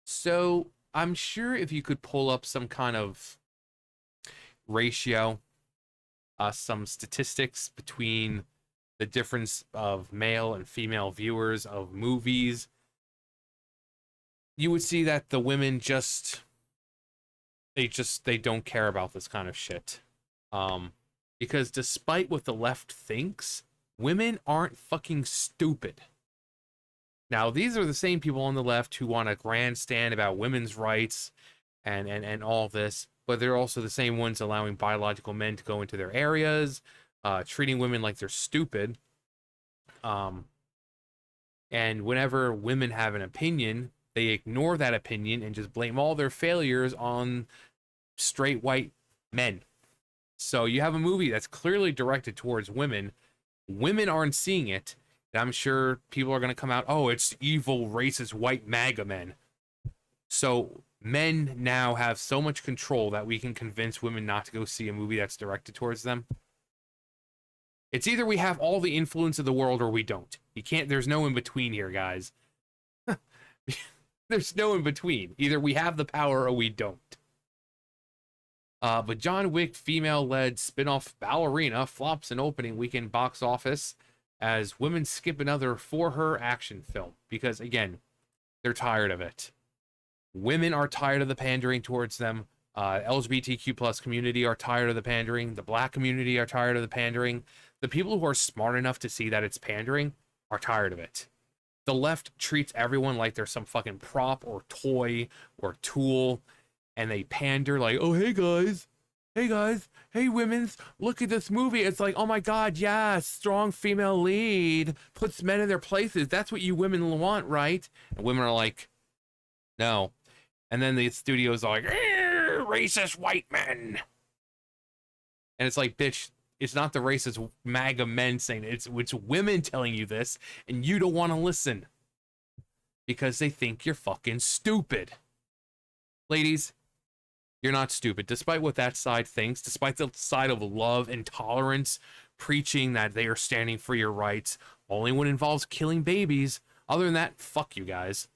So I'm sure if you could pull up some kind of ratio, some statistics between the difference of male and female viewers of movies, you would see that the women they don't care about this kind of shit. Um, because despite what the left thinks, women aren't fucking stupid. Now, these are the same people on the left who want to grandstand about women's rights and all this, but they're also the same ones allowing biological men to go into their areas, treating women like they're stupid. Um, and whenever women have an opinion, they ignore that opinion and just blame all their failures on straight white men. So you have a movie that's clearly directed towards women. Women aren't seeing it. And I'm sure people are going to come out, oh, it's evil, racist, white MAGA men. So men now have so much control that we can convince women not to go see a movie that's directed towards them. It's either we have all the influence of the world or we don't. You can't, there's no in between here, guys. There's no in between. Either we have the power or we don't. But John Wick female-led spin-off Ballerina flops an opening weekend box office as women skip another for her action film because, again, they're tired of it. Women are tired of the pandering towards them. LGBTQ plus community are tired of the pandering. The black community are tired of the pandering. The people who are smart enough to see that it's pandering are tired of it. The left treats everyone like they're some fucking prop or toy or tool, and they pander like, oh, hey guys, hey women's, look at this movie. It's like, oh my god, yeah, strong female lead, puts men in their places. That's what you women want, right? And women are like, no. And then the studios are like, racist white men. And it's like, bitch, it's not the racist MAGA men saying it. It's women telling you this, and you don't want to listen because they think you're fucking stupid. Ladies, you're not stupid. Despite what that side thinks, despite the side of love and tolerance preaching that they are standing for your rights, only when it involves killing babies. Other than that, fuck you guys.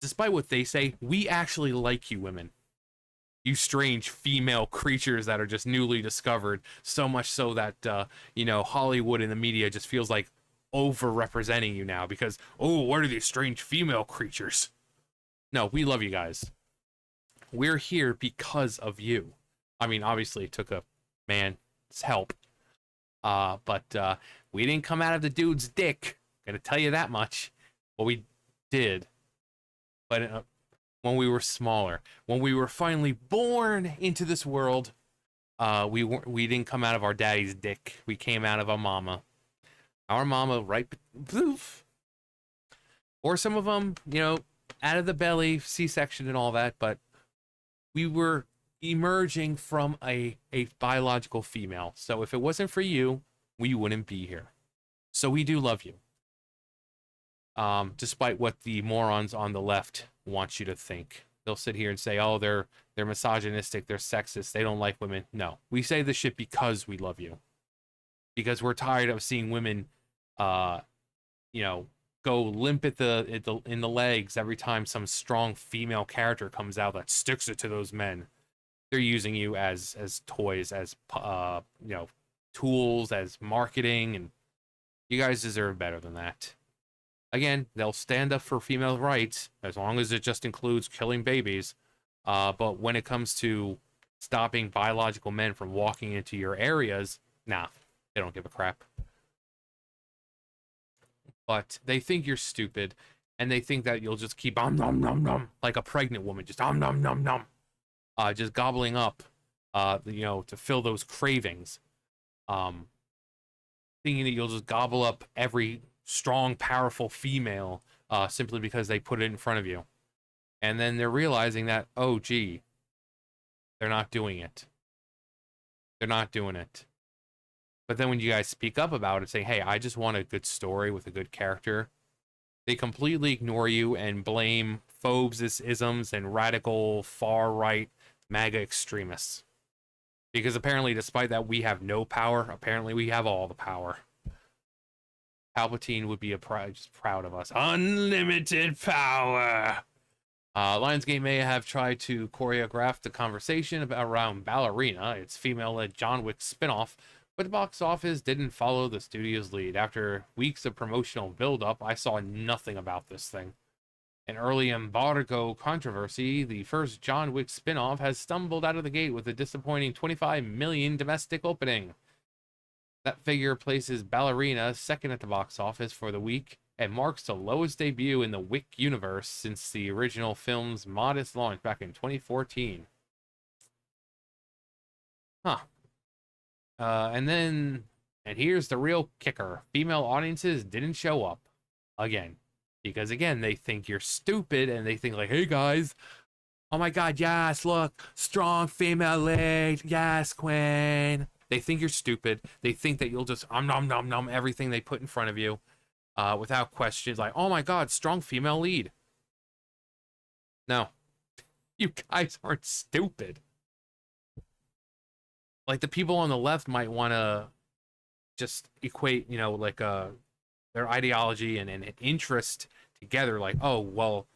Despite what they say, we actually like you women. You strange female creatures that are just newly discovered, so much so that, Hollywood and the media just feels like over-representing you now because, oh, what are these strange female creatures? No, we love you guys. We're here because of you. I mean, obviously, it took a man's help. But we didn't come out of the dude's dick. Gonna tell you that much. Well, we did. But when we were smaller, when we were finally born into this world, we didn't come out of our daddy's dick. We came out of our mama. Our mama, right? Poof. Or some of them, out of the belly, C-section and all that, but we were emerging from a biological female. So if it wasn't for you, we wouldn't be here. So we do love you. Despite what the morons on the left want you to think. They'll sit here and say, oh, they're misogynistic, they're sexist, they don't like women. No, we say this shit because we love you. Because we're tired of seeing women, go limp in the legs every time some strong female character comes out that sticks it to those men. They're using you as toys, as tools, as marketing, and you guys deserve better than that. Again, they'll stand up for female rights as long as it just includes killing babies. But when it comes to stopping biological men from walking into your areas, nah, they don't give a crap. But they think you're stupid, and they think that you'll just keep nom nom nom like a pregnant woman, just nom nom nom, just gobbling up, to fill those cravings. Thinking that you'll just gobble up every strong, powerful female simply because they put it in front of you. And then they're realizing that, oh, gee, they're not doing it. They're not doing it. But then when you guys speak up about it, saying, hey, I just want a good story with a good character, they completely ignore you and blame phobes, isms, and radical far-right MAGA extremists. Because apparently, despite that we have no power, apparently we have all the power. Palpatine would be just proud of us. Unlimited power. Lionsgate may have tried to choreograph the conversation around Ballerina, its female-led John Wick spinoff, but the box office didn't follow the studio's lead. After weeks of promotional build-up, I saw nothing about this thing. An early embargo controversy, the first John Wick spinoff has stumbled out of the gate with a disappointing 25 million domestic opening. That figure places Ballerina second at the box office for the week and marks the lowest debut in the Wick universe since the original film's modest launch back in 2014. Huh. And here's the real kicker. Female audiences didn't show up. Again. Because again, they think you're stupid and they think like, hey guys, oh my god, yes, look, strong female lead, yes, Queen. They think you're stupid. They think that you'll just nom nom nom everything they put in front of you without questions. Like, oh my god, strong female lead. No, you guys aren't stupid. Like the people on the left might want to just equate, you know, like their ideology and an interest together. Like, oh well,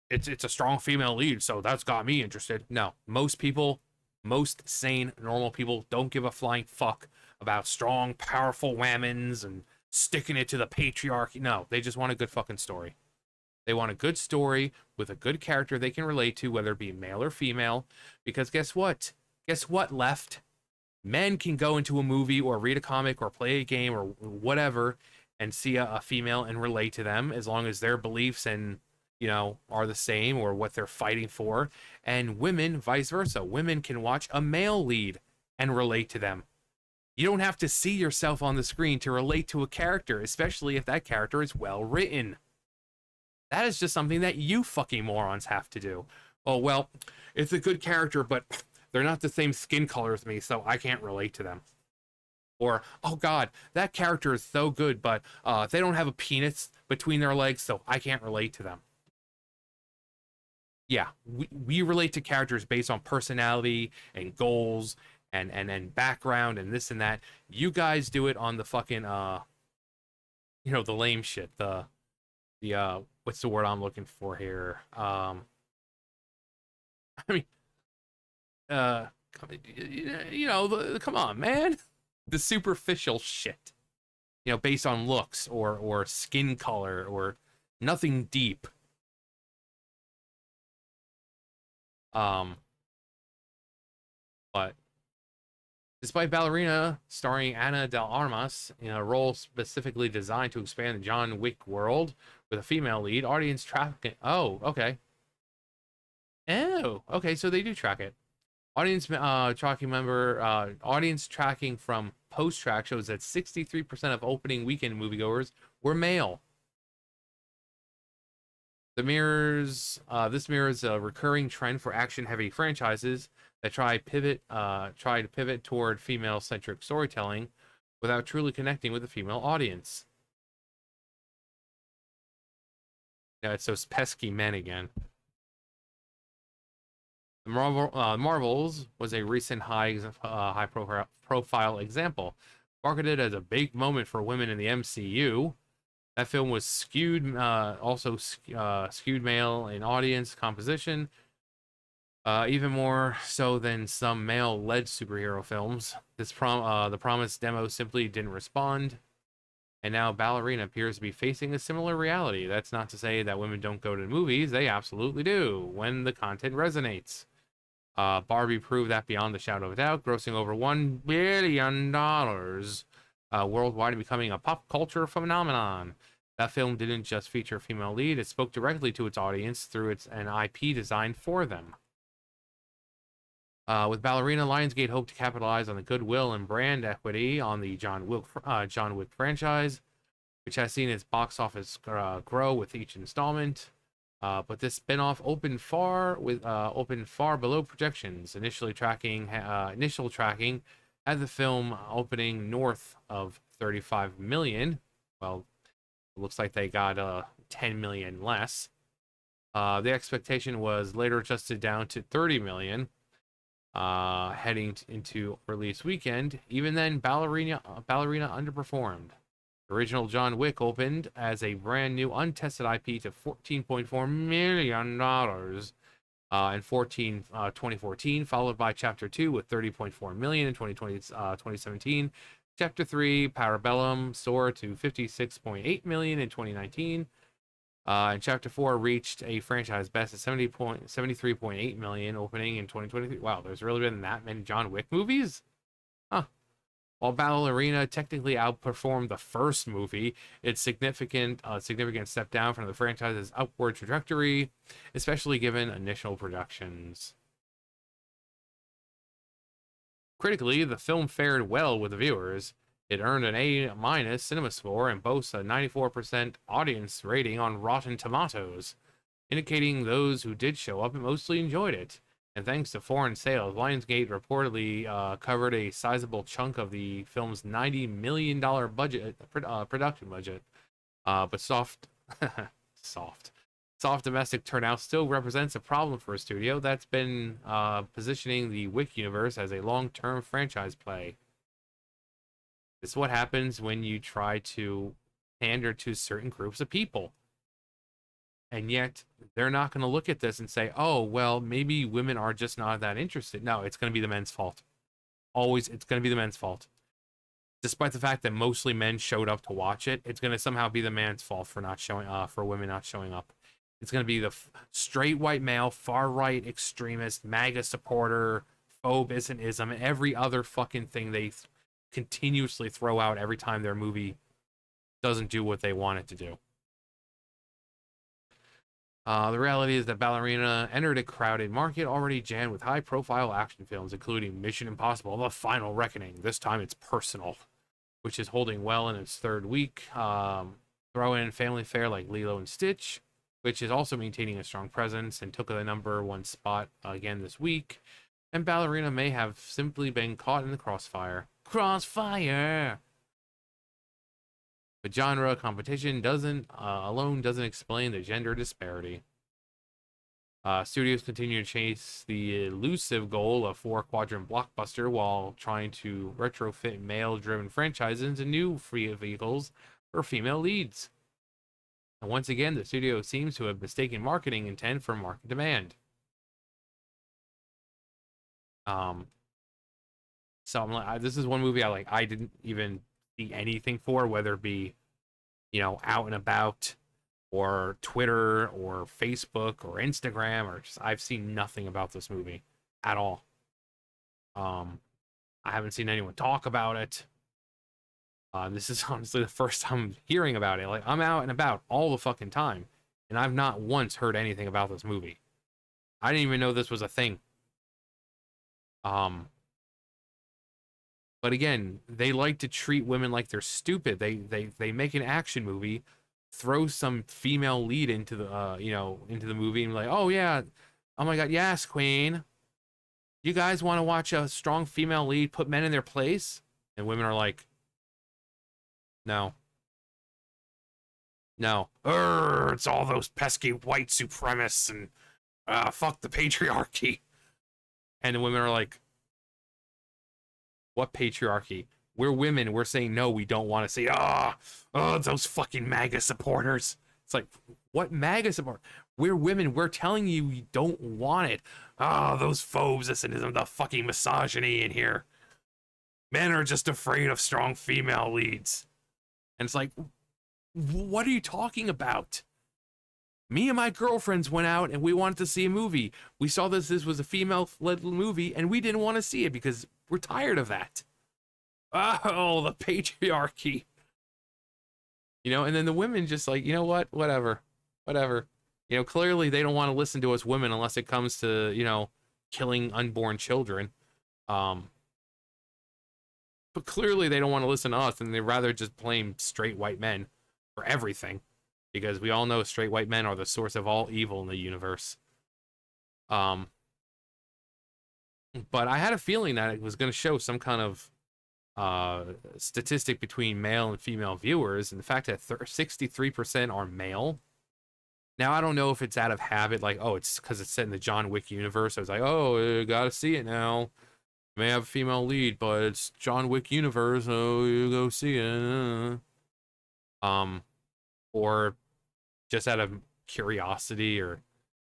it's a strong female lead, so that's got me interested. No, most people, most sane, normal people don't give a flying fuck about strong, powerful women's and sticking it to the patriarchy. No, they just want a good fucking story. They want a good story with a good character they can relate to, whether it be male or female. Because guess what? Guess what, left? Men can go into a movie or read a comic or play a game or whatever and see a female and relate to them as long as their beliefs and, you know, are the same or what they're fighting for. And women, vice versa. Women can watch a male lead and relate to them. You don't have to see yourself on the screen to relate to a character, especially if that character is well written. That is just something that you fucking morons have to do. Oh, well, it's a good character, but they're not the same skin color as me, so I can't relate to them. Or, oh god, that character is so good, but they don't have a penis between their legs, so I can't relate to them. Yeah, we relate to characters based on personality and goals and background and this and that. You guys do it on the fucking you know, the lame shit. The what's the word I'm looking for here? I mean, you know, come on, man. The superficial shit, you know, based on looks or skin color or nothing deep. But despite Ballerina starring Ana de Armas in a role specifically designed to expand the John Wick world with a female lead, audience tracking. Oh, okay. Oh, okay. So they do track it. Audience tracking from post track shows that 63% of opening weekend moviegoers were male. This mirrors a recurring trend for action-heavy franchises that try to pivot toward female-centric storytelling without truly connecting with the female audience. Yeah, it's those pesky men again. Marvels was a recent high-profile example, marketed as a big moment for women in the MCU. That film was skewed male in audience composition, even more so than some male-led superhero films. The promised demo simply didn't respond, and now Ballerina appears to be facing a similar reality. That's not to say that women don't go to the movies; they absolutely do when the content resonates. Barbie proved that beyond the shadow of a doubt, grossing over $1 billion worldwide and becoming a pop culture phenomenon. That film didn't just feature a female lead, it spoke directly to its audience through an IP designed for them. With Ballerina, Lionsgate hoped to capitalize on the goodwill and brand equity on the John Wick franchise, which has seen its box office grow with each installment. But this spinoff opened far below projections. Initial tracking had the film opening north of 35 million. Well, it looks like they got 10 million less. The expectation was later adjusted down to 30 million. Heading into release weekend. Even then, Ballerina underperformed. Original John Wick opened as a brand new untested IP to $14.4 million in 2014, followed by Chapter 2 with $30.4 million in 2017. Chapter 3, Parabellum, soared to $56.8 million in 2019. And Chapter 4 reached a franchise best of $73.8 million opening in 2023. Wow, there's really been that many John Wick movies? Huh. While Ballerina technically outperformed the first movie, its significant step down from the franchise's upward trajectory, especially given initial productions. Critically, the film fared well with the viewers. It earned an A- cinema score and boasts a 94% audience rating on Rotten Tomatoes, indicating those who did show up mostly enjoyed it. And thanks to foreign sales, Lionsgate reportedly covered a sizable chunk of the film's $90 million production budget. But soft domestic turnout still represents a problem for a studio that's been positioning the Wick universe as a long-term franchise play. This is what happens when you try to pander to certain groups of people. And yet, they're not going to look at this and say, oh, well, maybe women are just not that interested. No, it's going to be the men's fault. Always, it's going to be the men's fault. Despite the fact that mostly men showed up to watch it, it's going to somehow be the man's fault for not showing for women not showing up. It's going to be the straight white male, far-right extremist, MAGA supporter, phobe, ism, and every other fucking thing they continuously throw out every time their movie doesn't do what they want it to do. The reality is that Ballerina entered a crowded market already jammed with high-profile action films, including Mission Impossible: The Final Reckoning. This time it's personal, which is holding well in its third week. Throw in family fare like Lilo and Stitch, which is also maintaining a strong presence and took the #1 spot again this week. And Ballerina may have simply been caught in the crossfire. Crossfire! But genre competition alone doesn't explain the gender disparity. Studios continue to chase the elusive goal of 4-quadrant blockbuster while trying to retrofit male-driven franchises into new free vehicles for female leads. And once again, the studio seems to have mistaken marketing intent for market demand. So I'm like, this is one movie I didn't even see anything for, whether it be, out and about, or Twitter, or Facebook, or Instagram, or just I've seen nothing about this movie at all. I haven't seen anyone talk about it. This is honestly the first time I'm hearing about it. Like, I'm out and about all the fucking time, and I've not once heard anything about this movie. I didn't even know this was a thing. But again, they like to treat women like they're stupid. They make an action movie, throw some female lead into the into the movie, and be like, oh yeah, oh my god, yes, queen. You guys want to watch a strong female lead put men in their place? And women are like, no. No. It's all those pesky white supremacists and fuck the patriarchy. And the women are like, what patriarchy? We're women. We're saying no, we don't want to see. Those fucking MAGA supporters. It's like, what MAGA support? We're women. We're telling you we don't want it. Those phobes, the fucking misogyny in here. Men are just afraid of strong female leads. And it's like, what are you talking about? Me and my girlfriends went out and we wanted to see a movie. We saw this was a female-led movie and we didn't want to see it because we're tired of that. Oh, the patriarchy. And then the women just like, you know what? Whatever. Clearly they don't want to listen to us women unless it comes to, killing unborn children. But clearly they don't want to listen to us and they'd rather just blame straight white men for everything. Because we all know straight white men are the source of all evil in the universe. But I had a feeling that it was going to show some kind of statistic between male and female viewers, and the fact that 63% are male. Now, I don't know if it's out of habit, like, oh, it's because it's set in the John Wick universe. I was like, oh, you gotta see it now. May have a female lead, but it's John Wick universe, so you go see it. um, or just out of curiosity, or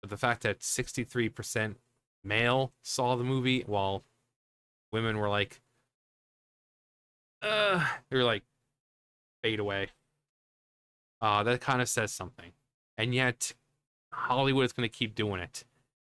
the fact that 63% male saw the movie while women were like, they were like, fade away. That kind of says something. And yet, Hollywood is going to keep doing it.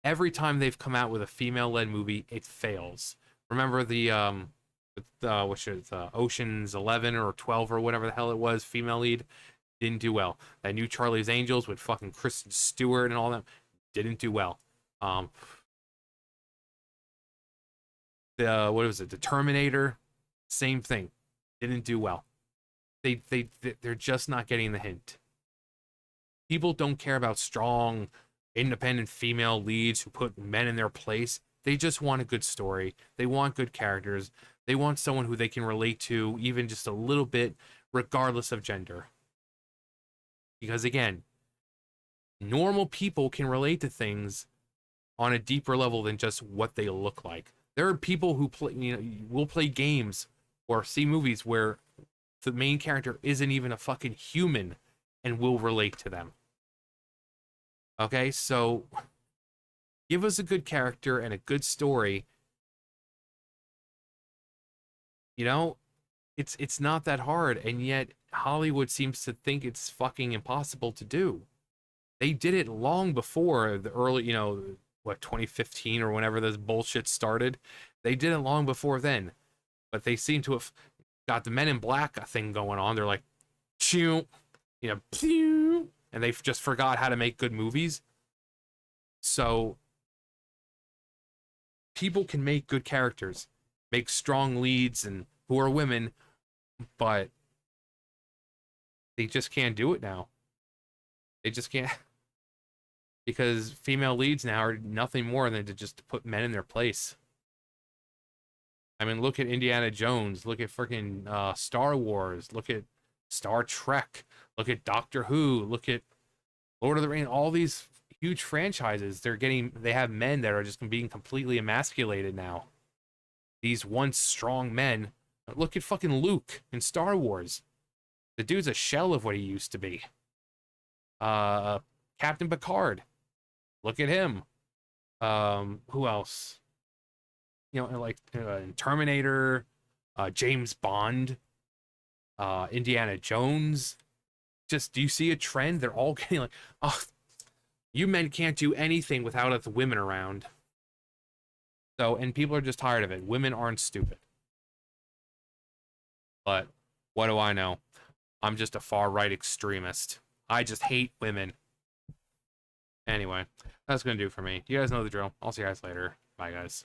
Every time they've come out with a female-led movie, it fails. Remember which is Ocean's 11 or 12 or whatever the hell it was, female lead, didn't do well. That new Charlie's Angels with fucking Kristen Stewart and all that didn't do well. Um, what was it? The Terminator, same thing, didn't do well. They're just not getting the hint. People don't care about strong, independent female leads who put men in their place. They just want a good story. They want good characters. They want someone who they can relate to, even just a little bit, regardless of gender. Because again, normal people can relate to things on a deeper level than just what they look like. There are people who play, will play games or see movies where the main character isn't even a fucking human and will relate to them. Okay, so give us a good character and a good story. You know, it's not that hard, and yet Hollywood seems to think it's fucking impossible to do. They did it long before the early, 2015 or whenever this bullshit started. They did it long before then, but they seem to have got the Men in Black thing going on. They're like, chew, pew, and they just forgot how to make good movies. So people can make good characters, make strong leads, and who are women, but they just can't do it now. They just can't because female leads now are nothing more than to just put men in their place. I mean, look at Indiana Jones, look at freaking Star Wars, look at Star Trek, look at Doctor Who, look at Lord of the Rings, all these huge franchises. They have men that are just being completely emasculated now. These once strong men. Look at fucking Luke in Star Wars. The dude's a shell of what he used to be. Captain Picard. Look at him. Who else? Like Terminator, James Bond, Indiana Jones. Just, do you see a trend? They're all getting like, oh, you men can't do anything without the women around. So, and people are just tired of it. Women aren't stupid. But what do I know? I'm just a far right extremist. I just hate women. Anyway, that's gonna do for me. You guys know the drill. I'll see you guys later. Bye, guys.